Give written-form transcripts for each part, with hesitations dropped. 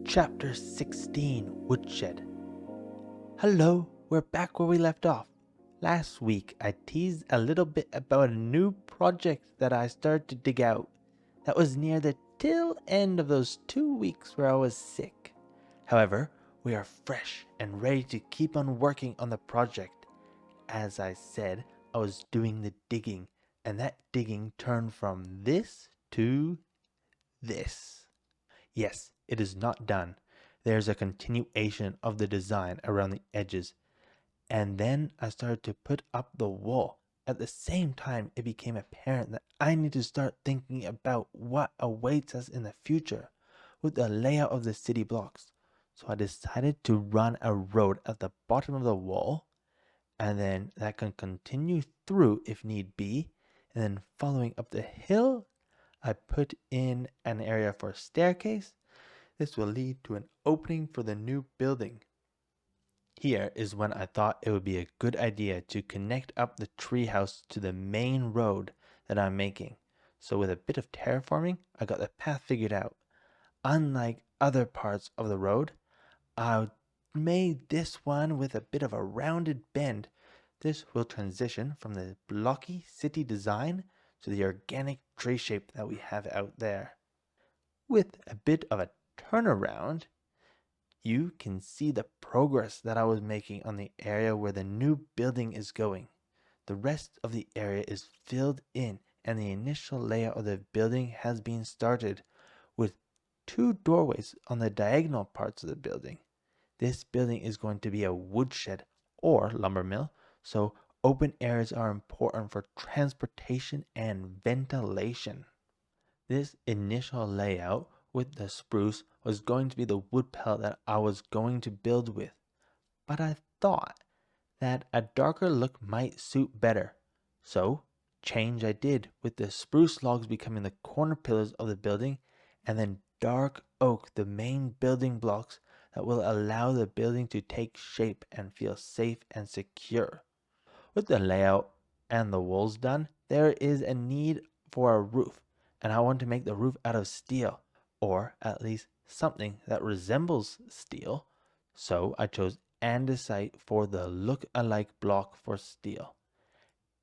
Chapter 16, Woodshed. Hello, we're back where we left off. Last week, I teased a little bit about a new project that I started to dig out. That was near the tail end of those 2 weeks where I was sick. However, we are fresh and ready to keep on working on the project. As I said, I was doing the digging, and that digging turned from this to this. Yes, it is not done. There's a continuation of the design around the edges. And then I started to put up the wall. At the same time, it became apparent that I need to start thinking about what awaits us in the future with the layout of the city blocks. So I decided to run a road at the bottom of the wall, and then that can continue through if need be. And then following up the hill, I put in an area for a staircase. This will lead to an opening for the new building. Here is when I thought it would be a good idea to connect up the treehouse to the main road that I'm making. So with a bit of terraforming, I got the path figured out. Unlike other parts of the road, I made this one with a bit of a rounded bend. This will transition from the blocky city design to the organic tree shape that we have out there. With a bit of a turnaround, you can see the progress that I was making on the area where the new building is going. The rest of the area is filled in, and the initial layout of the building has been started with 2 doorways on the diagonal parts of the building. This building is going to be a woodshed or lumber mill, so open areas are important for transportation and ventilation. This initial layout with the spruce was going to be the wood pellet that I was going to build with, but I thought that a darker look might suit better. So, change I did with the spruce logs becoming the corner pillars of the building, and then dark oak the main building blocks that will allow the building to take shape and feel safe and secure. With the layout and the walls done, there is a need for a roof, and I want to make the roof out of steel, or at least something that resembles steel. So I chose andesite for the look-alike block for steel.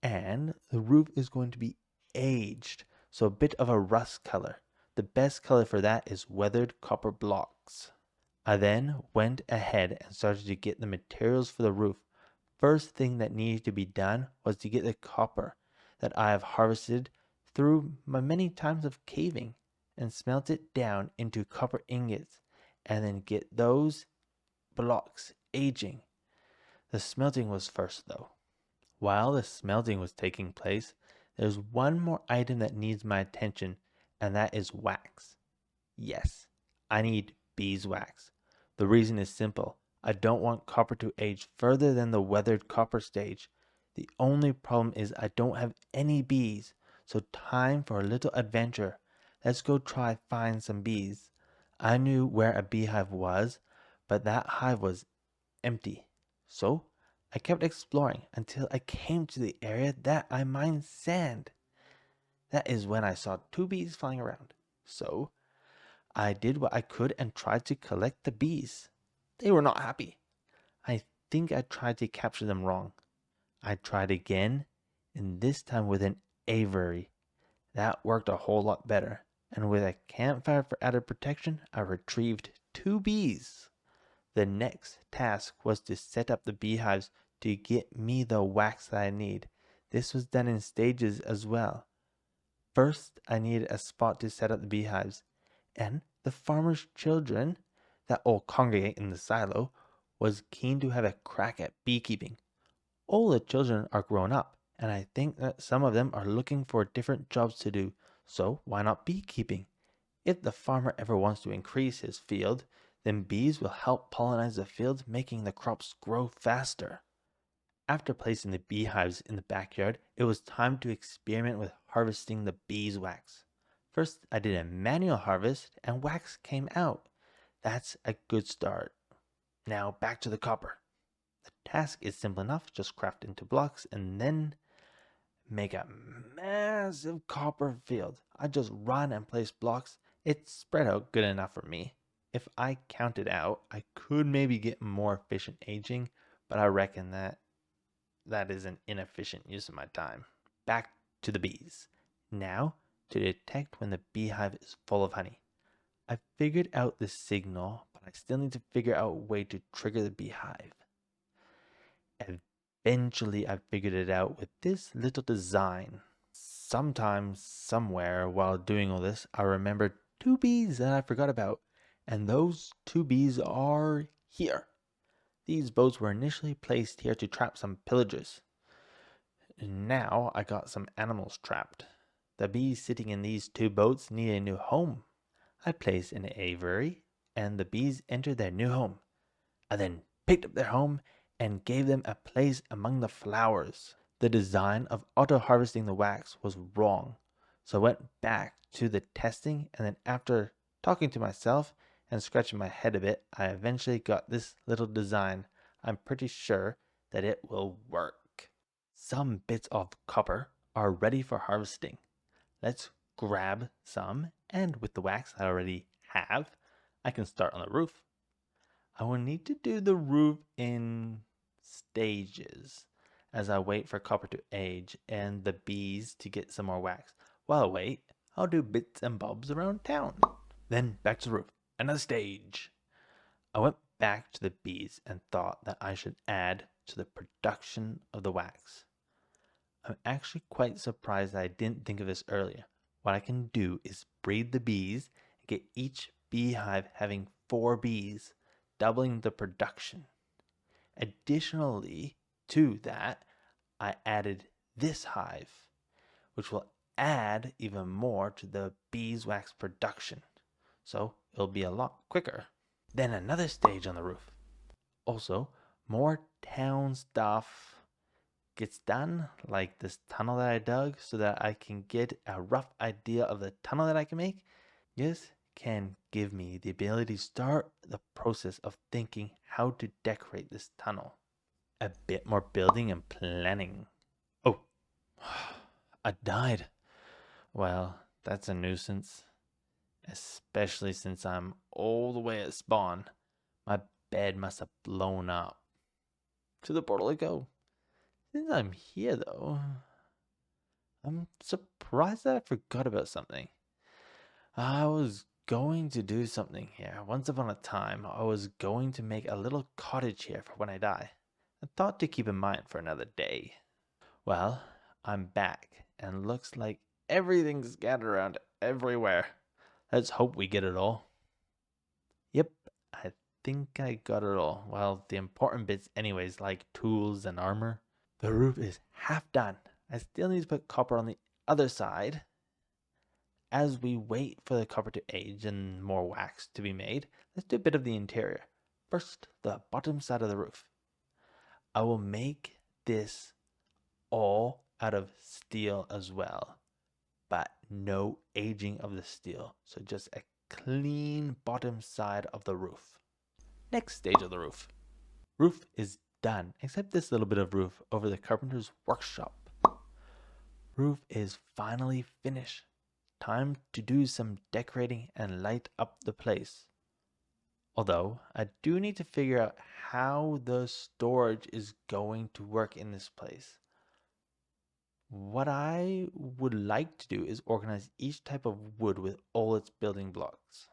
And the roof is going to be aged, so a bit of a rust color. The best color for that is weathered copper blocks. I then went ahead and started to get the materials for the roof. First thing that needed to be done was to get the copper that I have harvested through my many times of caving and smelt it down into copper ingots, and then get those blocks aging. The smelting was first though. While the smelting was taking place, there's one more item that needs my attention, and that is wax. Yes, I need beeswax. The reason is simple. I don't want copper to age further than the weathered copper stage. The only problem is I don't have any bees, so time for a little adventure. Let's go try find some bees. I knew where a beehive was, but that hive was empty. So I kept exploring until I came to the area that I mined sand. That is when I saw 2 bees flying around. So I did what I could and tried to collect the bees. They were not happy. I think I tried to capture them wrong. I tried again, and this time with an aviary. That worked a whole lot better, and with a campfire for added protection, I retrieved 2 bees. The next task was to set up the beehives to get me the wax that I need. This was done in stages as well. First, I needed a spot to set up the beehives, and the farmer's children that all congregate in the silo was keen to have a crack at beekeeping. All the children are grown up, and I think that some of them are looking for different jobs to do, so why not beekeeping? If the farmer ever wants to increase his field, then bees will help pollinize the field, making the crops grow faster. After placing the beehives in the backyard, it was time to experiment with harvesting the beeswax. First, I did a manual harvest and wax came out. That's a good start. Now back to the copper. The task is simple enough, just craft into blocks and then make a massive copper field. I just run and place blocks. It's spread out good enough for me. If I counted out, I could maybe get more efficient aging, but I reckon that is an inefficient use of my time. Back to the bees. Now, to detect when the beehive is full of honey. I figured out the signal, but I still need to figure out a way to trigger the beehive. Eventually, I figured it out with this little design. Sometimes, somewhere, while doing all this, I remembered two bees that I forgot about, and those two bees are here. These boats were initially placed here to trap some pillagers. Now I got some animals trapped. The bees sitting in these two boats need a new home. I placed an aviary, and the bees entered their new home. I then picked up their home and gave them a place among the flowers. The design of auto-harvesting the wax was wrong, so I went back to the testing, and then after talking to myself and scratching my head a bit, I eventually got this little design. I'm pretty sure that it will work. Some bits of copper are ready for harvesting. Let's grab some, and with the wax I already have, I can start on the roof. I will need to do the roof in stages as I wait for copper to age and the bees to get some more wax. While I wait, I'll do bits and bobs around town. Then back to the roof. Another stage. I went back to the bees and thought that I should add to the production of the wax. I'm actually quite surprised that I didn't think of this earlier. What I can do is breed the bees and get each beehive having 4 bees, doubling the production. Additionally to that, I added this hive, which will add even more to the beeswax production. So it'll be a lot quicker. Then another stage on the roof. Also, more town stuff gets done, like this tunnel that I dug, so that I can get a rough idea of the tunnel that I can make. This can give me the ability to start the process of thinking how to decorate this tunnel. A bit more building and planning. Oh, I died. Well, that's a nuisance, especially since I'm all the way at spawn. My bed must have blown up. To the portal I go. Since I'm here, though, I'm surprised that I forgot about something. I was going to do something here. Once upon a time, I was going to make a little cottage here for when I die. I thought to keep in mind for another day. Well, I'm back, and looks like everything's scattered around everywhere. Let's hope we get it all. Yep, I think I got it all. Well, the important bits anyways, like tools and armor. The roof is half done. I still need to put copper on the other side. As we wait for the copper to age and more wax to be made, let's do a bit of the interior. First, the bottom side of the roof. I will make this all out of steel as well, but no aging of the steel. So just a clean bottom side of the roof. Next stage of the roof. Roof is done, except this little bit of roof over the carpenter's workshop. Roof is finally finished. Time to do some decorating and light up the place. Although, I do need to figure out how the storage is going to work in this place. What I would like to do is organize each type of wood with all its building blocks.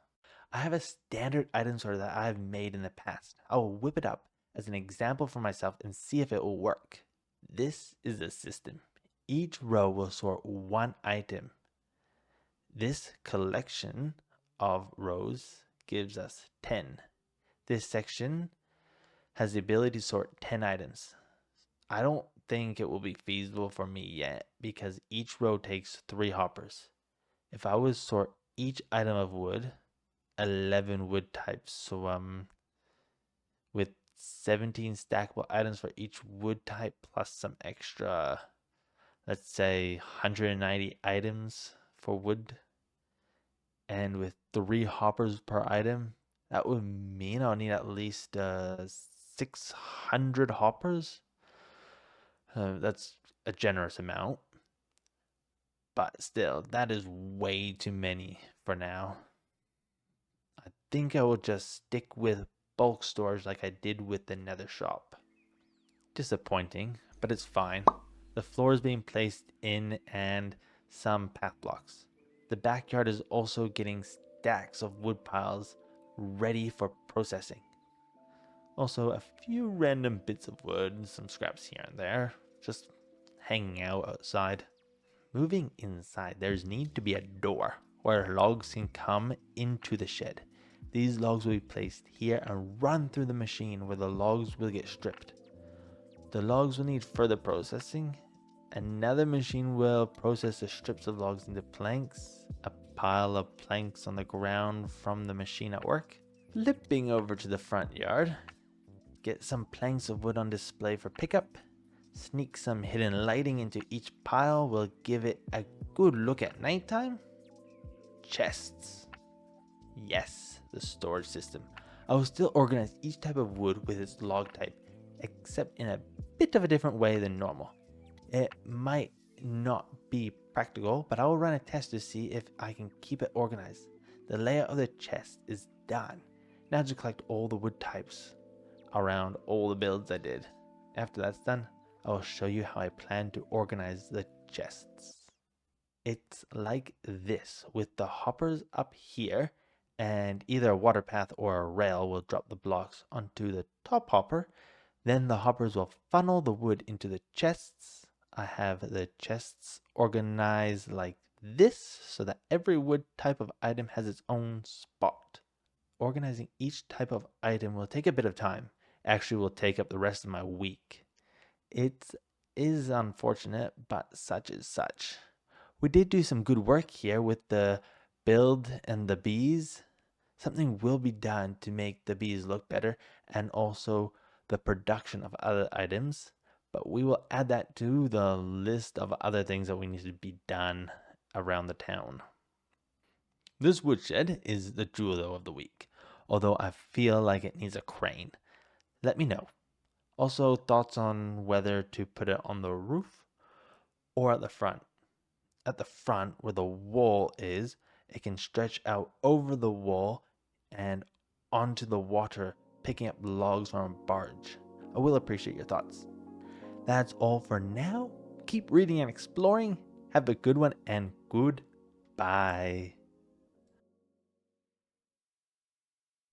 I have a standard item sorter that I have made in the past. I will whip it up as an example for myself and see if it will work. This is the system. Each row will sort one item. This collection of rows gives us 10. This section has the ability to sort 10 items. I don't think it will be feasible for me yet because each row takes 3 hoppers. If I would sort each item of wood, 11 wood types, so with 17 stackable items for each wood type plus some extra, let's say 190 items for wood, and with 3 hoppers per item, that would mean I'll need at least 600 hoppers. That's a generous amount, but still, that is way too many for now. I think I will just stick with bulk storage like I did with the nether shop. Disappointing, but it's fine. The floor is being placed in and some path blocks. The backyard is also getting stacks of wood piles ready for processing. Also, a few random bits of wood and some scraps here and there, just hanging out outside. Moving inside, there's need to be a door where logs can come into the shed. These logs will be placed here and run through the machine where the logs will get stripped. The logs will need further processing. Another machine will process the strips of logs into planks, a pile of planks on the ground from the machine at work. Flipping over to the front yard, get some planks of wood on display for pickup. Sneak some hidden lighting into each pile will give it a good look at nighttime. Chests. Yes, the storage system. I will still organize each type of wood with its log type, except in a bit of a different way than normal. It might not be practical, but I will run a test to see if I can keep it organized. The layout of the chest is done. Now to collect all the wood types around all the builds I did. After that's done, I will show you how I plan to organize the chests. It's like this, with the hoppers up here, and either a water path or a rail will drop the blocks onto the top hopper. Then the hoppers will funnel the wood into the chests. I have the chests organized like this so that every wood type of item has its own spot. Organizing each type of item will take a bit of time. Actually, will take up the rest of my week. It is unfortunate, but such is such. We did do some good work here with the build and the bees. Something will be done to make the bees look better and also the production of other items. But we will add that to the list of other things that we need to be done around the town. This woodshed is the jewel though of the week, although I feel like it needs a crane. Let me know. Also, thoughts on whether to put it on the roof or at the front. At the front, where the wall is, it can stretch out over the wall and onto the water, picking up logs from a barge. I will appreciate your thoughts. That's all for now. Keep reading and exploring. Have a good one and goodbye.